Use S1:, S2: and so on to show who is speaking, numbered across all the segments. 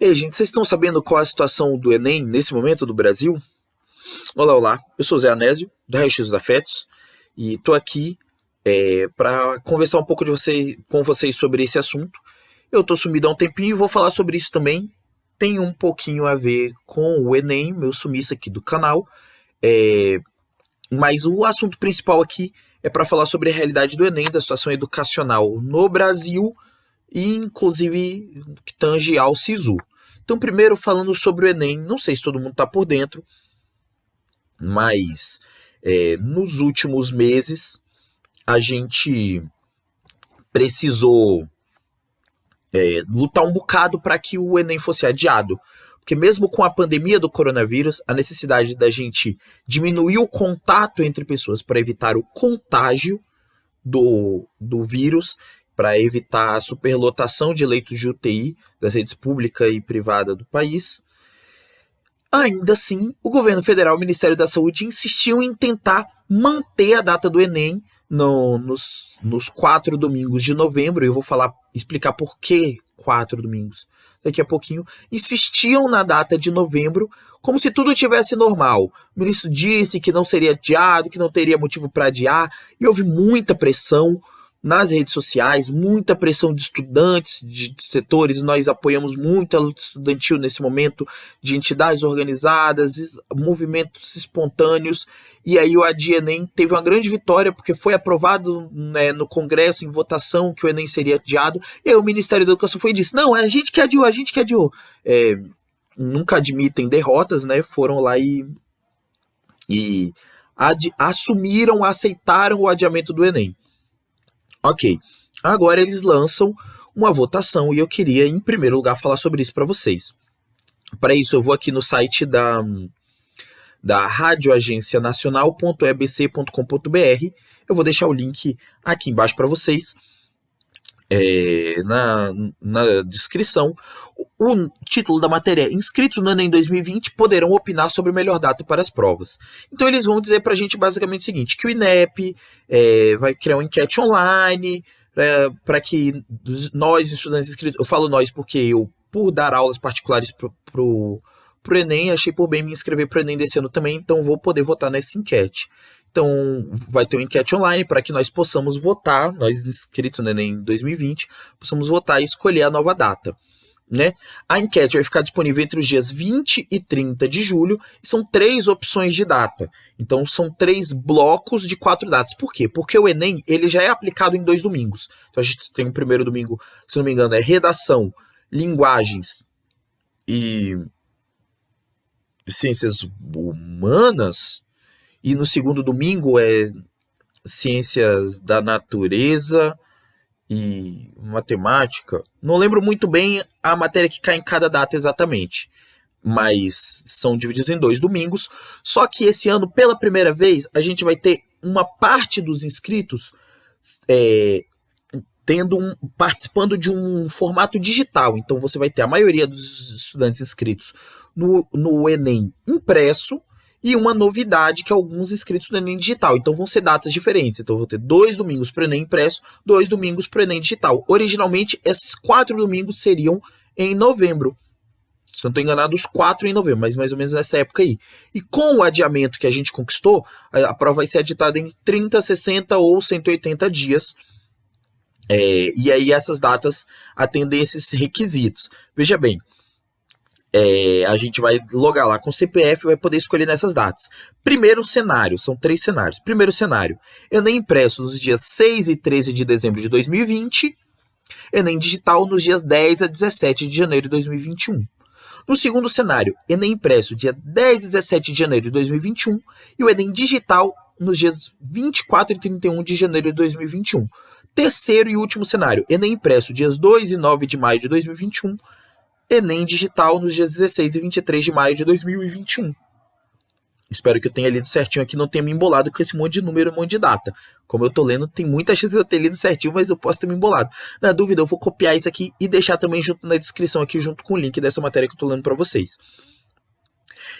S1: Ei, gente, vocês estão sabendo qual é a situação do Enem nesse momento do Brasil? Olá, olá. Eu sou o Zé Anésio, do Raio X dos Afetos, e tô aqui para conversar um pouco com vocês sobre esse assunto. Eu tô sumido há um tempinho e vou falar sobre isso também. Tem um pouquinho a ver com o Enem, meu sumiço aqui do canal, mas o assunto principal aqui é para falar sobre a realidade do Enem, da situação educacional no Brasil e inclusive que tange ao SISU. Então, primeiro falando sobre o Enem, não sei se todo mundo está por dentro, mas nos últimos meses a gente precisou lutar um bocado para que o Enem fosse adiado. Porque mesmo com a pandemia do coronavírus, a necessidade da gente diminuir o contato entre pessoas para evitar o contágio do vírus, para evitar a superlotação de leitos de UTI das redes pública e privada do país. Ainda assim, o governo federal e o Ministério da Saúde insistiam em tentar manter a data do Enem nos 4 domingos de novembro. Eu vou explicar por que 4 domingos daqui a pouquinho. Insistiam na data de novembro como se tudo tivesse normal. O ministro disse que não seria adiado, que não teria motivo para adiar, e houve muita pressão nas redes sociais, muita pressão de estudantes, de setores. Nós apoiamos muito a luta estudantil nesse momento, de entidades organizadas, movimentos espontâneos, e aí o Enem teve uma grande vitória, porque foi aprovado, né, no Congresso, em votação, que o Enem seria adiado, e aí o Ministério da Educação foi e disse, não, é a gente que adiou. Nunca admitem derrotas, né, foram lá e assumiram, aceitaram o adiamento do Enem. Ok, agora eles lançam uma votação e eu queria, em primeiro lugar, falar sobre isso para vocês. Para isso, eu vou aqui no site da radioagencianacional.ebc.com.br. Eu vou deixar o link aqui embaixo para vocês, na descrição. O título da matéria é Inscritos no Enem 2020 poderão opinar sobre a melhor data para as provas. Então eles vão dizer para a gente basicamente o seguinte, que o INEP vai criar uma enquete online para que nós, estudantes inscritos, eu falo nós porque eu, por dar aulas particulares pro Enem, achei por bem me inscrever para o Enem desse ano também, então vou poder votar nessa enquete. Então, vai ter uma enquete online para que nós possamos votar, nós inscritos no Enem 2020, possamos votar e escolher a nova data. Né? A enquete vai ficar disponível entre os dias 20 e 30 de julho, e são 3 opções de data. Então, são 3 blocos de 4 datas. Por quê? Porque o Enem ele já é aplicado em 2 domingos. Então, a gente tem o primeiro domingo, se não me engano, é redação, linguagens e ciências humanas. E no segundo domingo é ciências da natureza e matemática. Não lembro muito bem a matéria que cai em cada data exatamente, mas são divididos em 2 domingos. Só que esse ano, pela primeira vez, a gente vai ter uma parte dos inscritos participando de um formato digital. Então você vai ter a maioria dos estudantes inscritos no Enem impresso, e uma novidade que alguns inscritos no Enem digital. Então vão ser datas diferentes. Então vou ter 2 domingos para o Enem impresso, 2 domingos para o Enem digital. Originalmente, esses 4 domingos seriam em novembro. Se eu não estou enganado, os 4 em novembro, mas mais ou menos nessa época aí. E com o adiamento que a gente conquistou, a prova vai ser aditada em 30, 60 ou 180 dias. E aí essas datas atendem esses requisitos. Veja bem, a gente vai logar lá com o CPF e vai poder escolher nessas datas. Primeiro cenário, são 3 cenários. Primeiro cenário, Enem impresso nos dias 6 e 13 de dezembro de 2020, Enem digital nos dias 10 a 17 de janeiro de 2021. No segundo cenário, Enem impresso dia 10 e 17 de janeiro de 2021 e o Enem digital nos dias 24 e 31 de janeiro de 2021. Terceiro e último cenário, Enem impresso dias 2 e 9 de maio de 2021, Enem digital nos dias 16 e 23 de maio de 2021. Espero que eu tenha lido certinho aqui, não tenha me embolado com esse monte de número e um monte de data. Como eu tô lendo, tem muita chance de eu ter lido certinho, mas eu posso ter me embolado. Na dúvida, eu vou copiar isso aqui e deixar também junto na descrição aqui, junto com o link dessa matéria que eu tô lendo para vocês.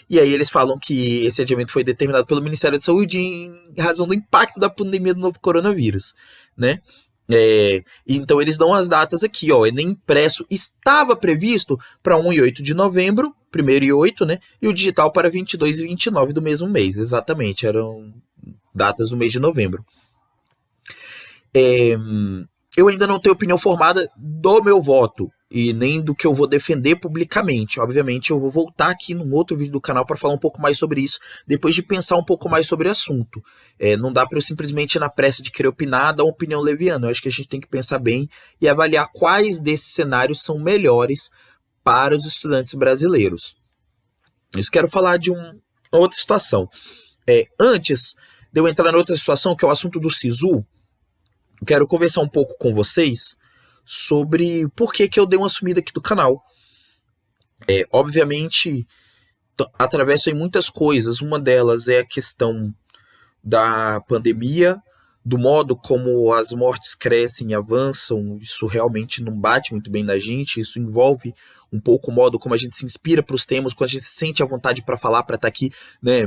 S1: E aí eles falam que esse adiamento foi determinado pelo Ministério da Saúde em razão do impacto da pandemia do novo coronavírus, né? Então eles dão as datas aqui, ó. Enem impresso estava previsto para 1 e 8 de novembro, 1º e 8, né? E o digital para 22 e 29 do mesmo mês, exatamente, eram datas do mês de novembro. Eu ainda não tenho opinião formada do meu voto e nem do que eu vou defender publicamente. Obviamente eu vou voltar aqui num outro vídeo do canal para falar um pouco mais sobre isso, depois de pensar um pouco mais sobre o assunto. Não dá para eu simplesmente, na pressa de querer opinar, dar uma opinião leviana. Eu acho que a gente tem que pensar bem e avaliar quais desses cenários são melhores para os estudantes brasileiros. Eu quero falar de uma outra situação. Antes de eu entrar na outra situação, que é o assunto do SISU, eu quero conversar um pouco com vocês sobre por que eu dei uma sumida aqui do canal. Obviamente, atravesso em muitas coisas. Uma delas é a questão da pandemia, do modo como as mortes crescem e avançam. Isso realmente não bate muito bem na gente. Isso envolve um pouco o modo como a gente se inspira para os temas, quando a gente se sente à vontade para falar, para estar aqui, né?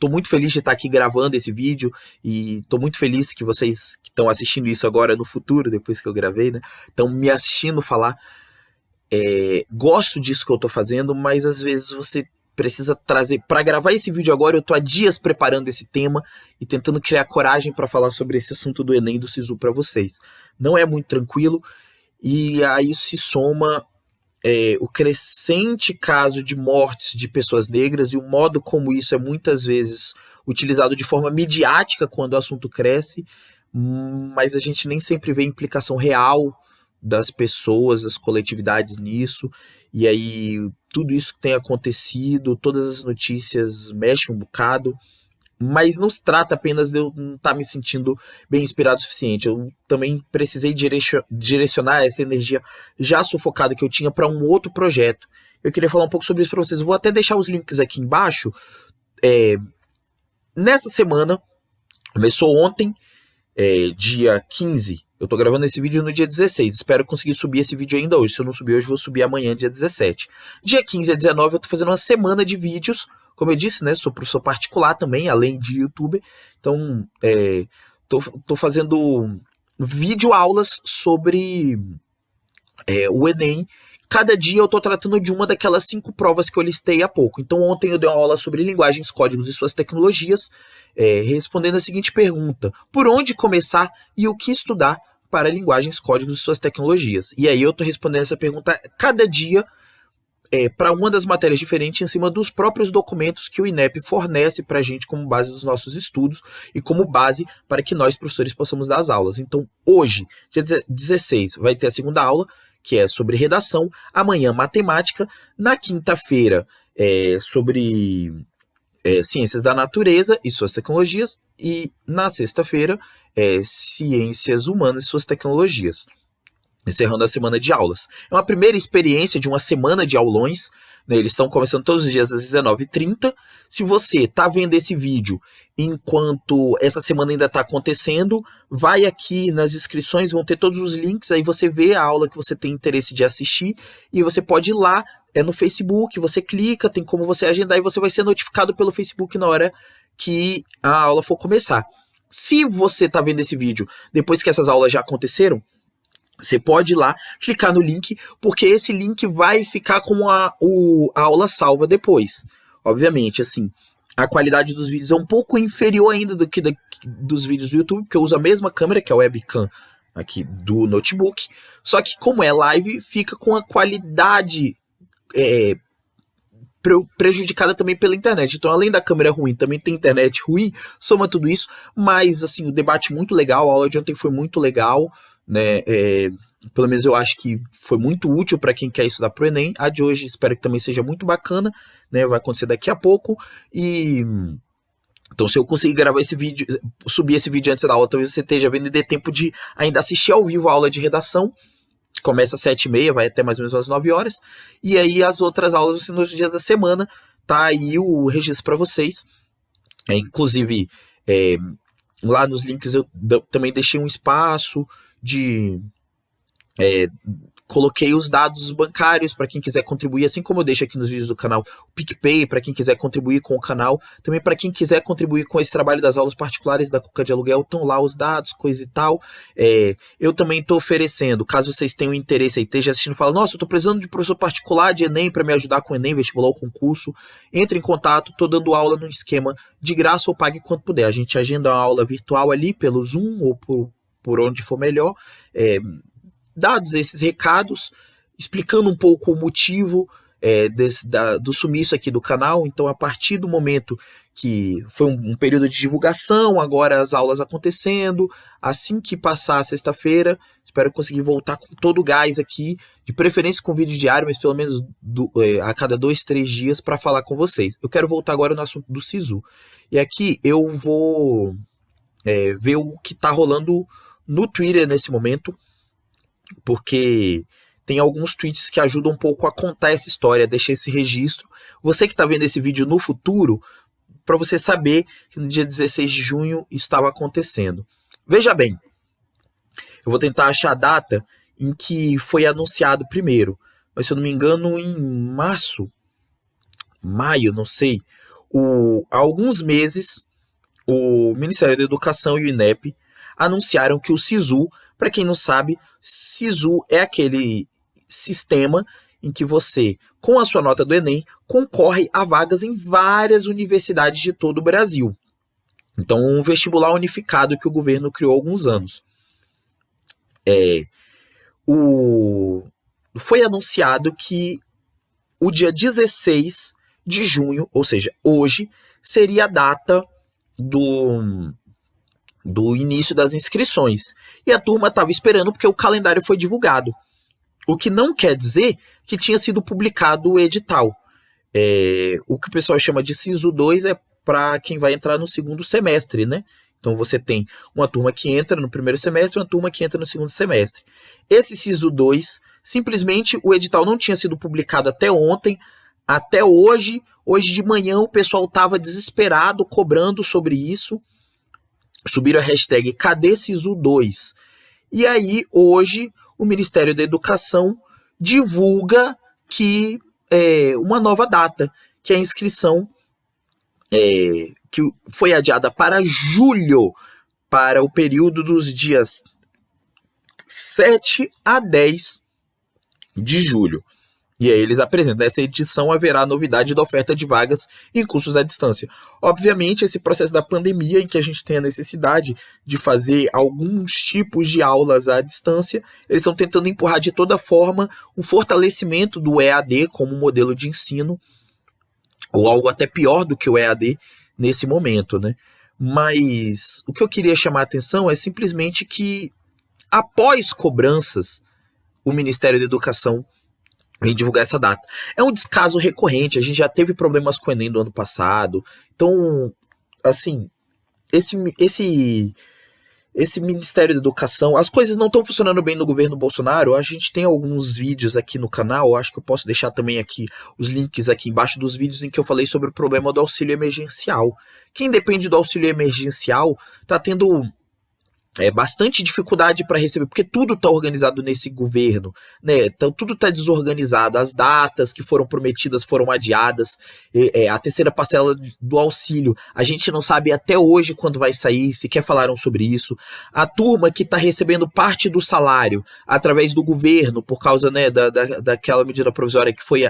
S1: Tô muito feliz de estar aqui gravando esse vídeo e tô muito feliz que vocês que estão assistindo isso agora no futuro, depois que eu gravei, né, estão me assistindo falar. Gosto disso que eu tô fazendo, mas às vezes você precisa trazer. Para gravar esse vídeo agora, eu tô há dias preparando esse tema e tentando criar coragem para falar sobre esse assunto do Enem e do SISU para vocês. Não é muito tranquilo, e a isso se soma o crescente caso de mortes de pessoas negras e o modo como isso é muitas vezes utilizado de forma midiática quando o assunto cresce, mas a gente nem sempre vê a implicação real das pessoas, das coletividades nisso, e aí tudo isso que tem acontecido, todas as notícias mexem um bocado, mas não se trata apenas de eu não estar me sentindo bem inspirado o suficiente. Eu também precisei direcionar essa energia já sufocada que eu tinha para um outro projeto. Eu queria falar um pouco sobre isso para vocês. Eu vou até deixar os links aqui embaixo. Nessa semana, começou ontem, dia 15. Eu tô gravando esse vídeo no dia 16. Espero conseguir subir esse vídeo ainda hoje. Se eu não subir hoje, vou subir amanhã, dia 17. Dia 15 a 19, eu tô fazendo uma semana de vídeos. Como eu disse, né, sou professor particular também, além de youtuber. Então, tô fazendo videoaulas sobre o Enem. Cada dia eu tô tratando de uma daquelas 5 provas que eu listei há pouco. Então, ontem eu dei uma aula sobre linguagens, códigos e suas tecnologias, respondendo a seguinte pergunta: por onde começar e o que estudar para linguagens, códigos e suas tecnologias? E aí eu tô respondendo essa pergunta cada dia, para uma das matérias diferentes, em cima dos próprios documentos que o INEP fornece para a gente como base dos nossos estudos e como base para que nós, professores, possamos dar as aulas. Então, hoje, dia 16, vai ter a segunda aula, que é sobre redação, amanhã matemática, na quinta-feira sobre ciências da natureza e suas tecnologias, e na sexta-feira ciências humanas e suas tecnologias. Encerrando a semana de aulas. É uma primeira experiência de uma semana de aulões, né? Eles estão começando todos os dias às 19h30. Se você está vendo esse vídeo enquanto essa semana ainda está acontecendo, vai aqui nas inscrições, vão ter todos os links, aí você vê a aula que você tem interesse de assistir, e você pode ir lá, no Facebook, você clica, tem como você agendar, e você vai ser notificado pelo Facebook na hora que a aula for começar. Se você está vendo esse vídeo depois que essas aulas já aconteceram, você pode ir lá, clicar no link, porque esse link vai ficar com a aula salva depois. Obviamente, assim, a qualidade dos vídeos é um pouco inferior ainda do que dos vídeos do YouTube, porque eu uso a mesma câmera, que é a webcam aqui do notebook, só que como é live, fica com a qualidade prejudicada também pela internet. Então, além da câmera ruim, também tem internet ruim, soma tudo isso, mas, assim, o debate muito legal, a aula de ontem foi muito legal, né? Pelo menos eu acho que foi muito útil para quem quer estudar pro Enem. A de hoje espero que também seja muito bacana, né? Vai acontecer daqui a pouco. E então, se eu conseguir gravar esse vídeo, subir esse vídeo antes da aula, talvez você esteja vendo e dê tempo de ainda assistir ao vivo a aula de redação. Começa às 7h30, vai até mais ou menos às 9 horas. E aí as outras aulas vão ser nos dias da semana. Tá aí o registro para vocês. Inclusive, lá nos links eu também deixei um espaço de Coloquei os dados bancários para quem quiser contribuir, assim como eu deixo aqui nos vídeos do canal o PicPay, para quem quiser contribuir com o canal. Também para quem quiser contribuir com esse trabalho das aulas particulares da Cuca de Aluguel, estão lá os dados, coisa e tal. Eu também estou oferecendo, caso vocês tenham interesse aí, esteja assistindo e fala, nossa, eu estou precisando de professor particular de Enem para me ajudar com o Enem, vestibular ou concurso, entre em contato, estou dando aula no esquema de graça ou pague quanto puder. A gente agenda uma aula virtual ali pelo Zoom ou por onde for melhor, dados esses recados, explicando um pouco o motivo do sumiço aqui do canal. Então, a partir do momento que foi um período de divulgação, agora as aulas acontecendo, assim que passar a sexta-feira, espero conseguir voltar com todo o gás aqui, de preferência com vídeo diário, mas pelo menos a cada 2, 3 dias para falar com vocês. Eu quero voltar agora no assunto do SISU. E aqui eu vou ver o que está rolando no Twitter nesse momento, porque tem alguns tweets que ajudam um pouco a contar essa história, deixar esse registro. Você que está vendo esse vídeo no futuro, para você saber que no dia 16 de junho isso estava acontecendo. Veja bem, eu vou tentar achar a data em que foi anunciado primeiro, mas se eu não me engano em maio, não sei. Há alguns meses, o Ministério da Educação e o INEP anunciaram que o SISU, para quem não sabe, SISU é aquele sistema em que você, com a sua nota do Enem, concorre a vagas em várias universidades de todo o Brasil. Então, um vestibular unificado que o governo criou há alguns anos. Foi anunciado que o dia 16 de junho, ou seja, hoje, seria a data do início das inscrições. E a turma estava esperando porque o calendário foi divulgado. O que não quer dizer que tinha sido publicado o edital. O que o pessoal chama de SISU 2 é para quem vai entrar no segundo semestre, né? Então você tem uma turma que entra no primeiro semestre e uma turma que entra no segundo semestre. Esse SISU 2, simplesmente o edital não tinha sido publicado até ontem, até hoje. Hoje de manhã o pessoal estava desesperado, cobrando sobre isso. Subiram a hashtag Cadê SISU 2? E aí, hoje, o Ministério da Educação divulga que uma nova data, que é a inscrição que foi adiada para julho, para o período dos dias 7 a 10 de julho. E aí eles apresentam, nessa edição haverá novidade da oferta de vagas em cursos à distância. Obviamente, esse processo da pandemia, em que a gente tem a necessidade de fazer alguns tipos de aulas à distância, eles estão tentando empurrar de toda forma um fortalecimento do EAD como modelo de ensino, ou algo até pior do que o EAD nesse momento, né? Mas o que eu queria chamar a atenção é simplesmente que, após cobranças, o Ministério da Educação em divulgar essa data. É um descaso recorrente, a gente já teve problemas com o Enem do ano passado. Então, assim, esse Ministério da Educação, as coisas não estão funcionando bem no governo Bolsonaro. A gente tem alguns vídeos aqui no canal, acho que eu posso deixar também aqui os links aqui embaixo dos vídeos em que eu falei sobre o problema do auxílio emergencial. Quem depende do auxílio emergencial está tendo bastante dificuldade para receber, porque tudo está organizado nesse governo, né? Então, tudo está desorganizado, as datas que foram prometidas foram adiadas, a terceira parcela do auxílio, a gente não sabe até hoje quando vai sair, sequer falaram sobre isso. A turma que está recebendo parte do salário através do governo, por causa, né, daquela medida provisória que foi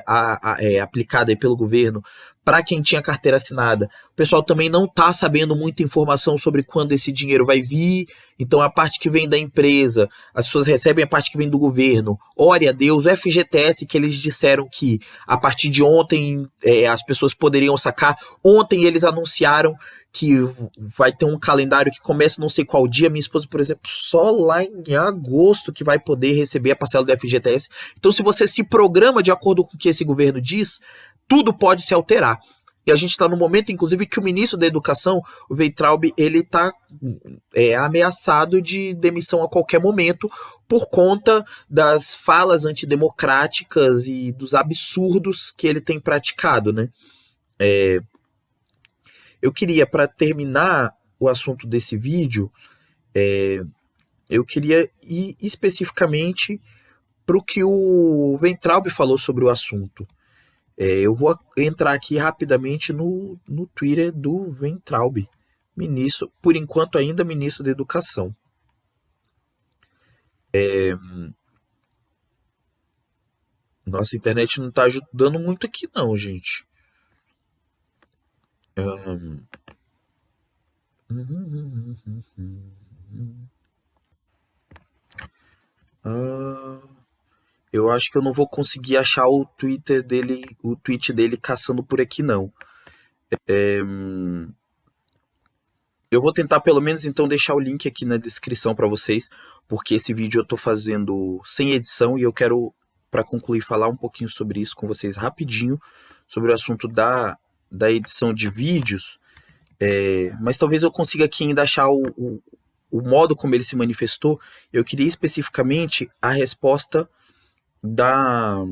S1: aplicada aí pelo governo, para quem tinha carteira assinada, o pessoal também não está sabendo muita informação sobre quando esse dinheiro vai vir. Então a parte que vem da empresa, as pessoas recebem a parte que vem do governo. Ore a Deus, o FGTS, que eles disseram que a partir de ontem as pessoas poderiam sacar. Ontem eles anunciaram que vai ter um calendário que começa não sei qual dia. Minha esposa, por exemplo, só lá em agosto que vai poder receber a parcela do FGTS. Então, se você se programa de acordo com o que esse governo diz, tudo pode se alterar. E a gente está no momento, inclusive, que o ministro da Educação, o Weintraub, ele está ameaçado de demissão a qualquer momento por conta das falas antidemocráticas e dos absurdos que ele tem praticado, né? Eu queria, para terminar o assunto desse vídeo, eu queria ir especificamente para o que o Weintraub falou sobre o assunto. Eu vou entrar aqui rapidamente no Twitter do Weintraub, ministro, por enquanto ainda ministro da Educação. Nossa, a internet não está ajudando muito aqui não, gente. Eu acho que eu não vou conseguir achar o Twitter dele, o tweet dele caçando por aqui não. Eu vou tentar pelo menos então deixar o link aqui na descrição para vocês, porque esse vídeo eu tô fazendo sem edição e eu quero, para concluir, falar um pouquinho sobre isso com vocês rapidinho, sobre o assunto da edição de vídeos. Mas talvez eu consiga aqui ainda achar o modo como ele se manifestou. Eu queria especificamente a resposta da...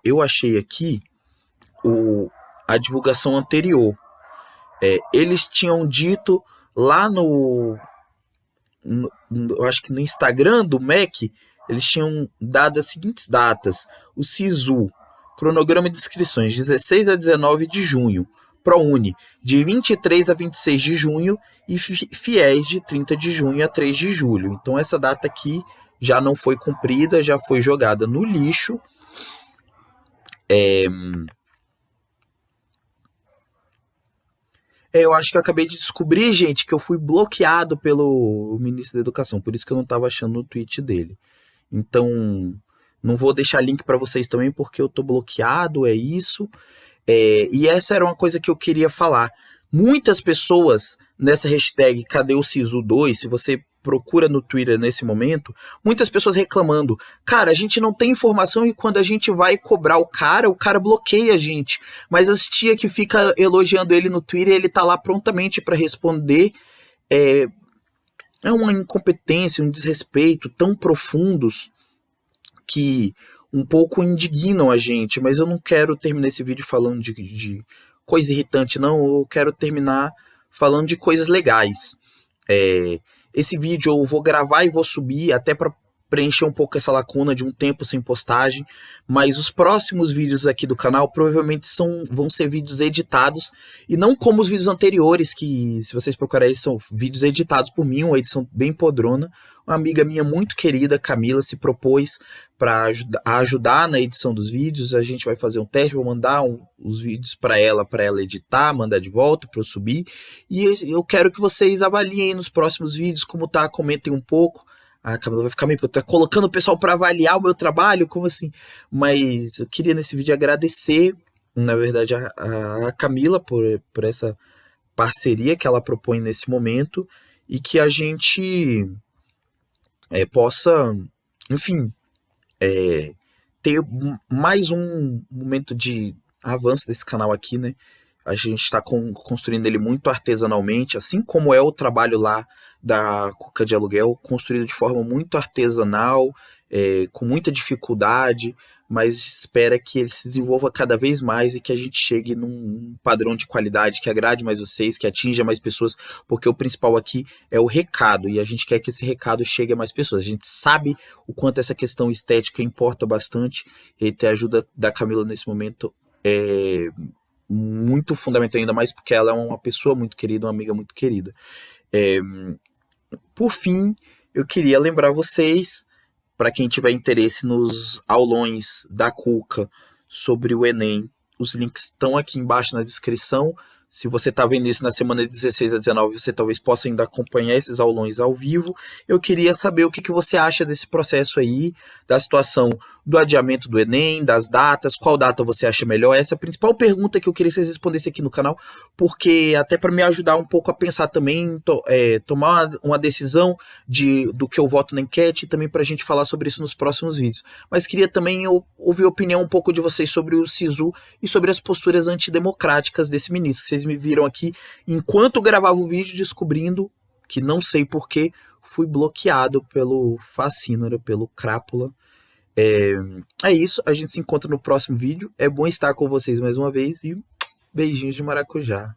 S1: eu achei aqui a divulgação anterior. Eles tinham dito lá eu acho que no Instagram do MEC, eles tinham dado as seguintes datas: o SISU, cronograma de inscrições 16 a 19 de junho, ProUni de 23 a 26 de junho e FIES de 30 de junho a 3 de julho. Então essa data aqui já não foi cumprida, já foi jogada no lixo. Eu acho que eu acabei de descobrir, gente, que eu fui bloqueado pelo ministro da Educação, por isso que eu não estava achando o tweet dele. Então, não vou deixar link para vocês também, porque eu tô bloqueado, é isso. E essa era uma coisa que eu queria falar. Muitas pessoas nessa hashtag Cadê o Sisu 2, se você procura no Twitter nesse momento, muitas pessoas reclamando: cara, a gente não tem informação e quando a gente vai cobrar o cara bloqueia a gente. Mas as tia que fica elogiando ele no Twitter, ele tá lá prontamente para responder. É uma incompetência, um desrespeito tão profundos que um pouco indignam a gente, mas eu não quero terminar esse vídeo falando de coisa irritante, não. Eu quero terminar falando de coisas legais. Esse vídeo eu vou gravar e vou subir até para preencher um pouco essa lacuna de um tempo sem postagem, mas os próximos vídeos aqui do canal provavelmente vão ser vídeos editados, e não como os vídeos anteriores, que se vocês procurarem são vídeos editados por mim, uma edição bem podrona. Uma amiga minha muito querida, Camila, se propôs para ajudar na edição dos vídeos. A gente vai fazer um teste, vou mandar os vídeos para ela editar, mandar de volta para eu subir, e eu quero que vocês avaliem aí nos próximos vídeos como tá, comentem um pouco. A Camila vai ficar meio... tá colocando o pessoal para avaliar o meu trabalho? Como assim? Mas eu queria nesse vídeo agradecer, na verdade, a Camila por essa parceria que ela propõe nesse momento, e que a gente possa, enfim, ter mais um momento de avanço desse canal aqui, né? A gente está construindo ele muito artesanalmente, assim como é o trabalho lá da Cuca de Aluguel, construído de forma muito artesanal, com muita dificuldade, mas espera que ele se desenvolva cada vez mais e que a gente chegue num padrão de qualidade que agrade mais vocês, que atinja mais pessoas, porque o principal aqui é o recado, e a gente quer que esse recado chegue a mais pessoas. A gente sabe o quanto essa questão estética importa bastante, e ter a ajuda da Camila nesse momento é muito fundamental, ainda mais porque ela é uma pessoa muito querida, uma amiga muito querida. Por fim, eu queria lembrar vocês, para quem tiver interesse nos aulões da Cuca sobre o Enem, os links estão aqui embaixo na descrição. Se você está vendo isso na semana de 16 a 19, você talvez possa ainda acompanhar esses aulões ao vivo. Eu queria saber o que você acha desse processo aí, da situação do adiamento do Enem, das datas, qual data você acha melhor. Essa é a principal pergunta que eu queria que vocês respondessem aqui no canal, porque até para me ajudar um pouco a pensar também, tomar uma decisão do que eu voto na enquete, e também para a gente falar sobre isso nos próximos vídeos. Mas queria também ouvir a opinião um pouco de vocês sobre o SISU e sobre as posturas antidemocráticas desse ministro. Vocês me viram aqui enquanto eu gravava o vídeo descobrindo que, não sei porquê, fui bloqueado pelo Facínora, pelo Crápula. É isso, a gente se encontra no próximo vídeo. É bom estar com vocês mais uma vez e beijinhos de maracujá.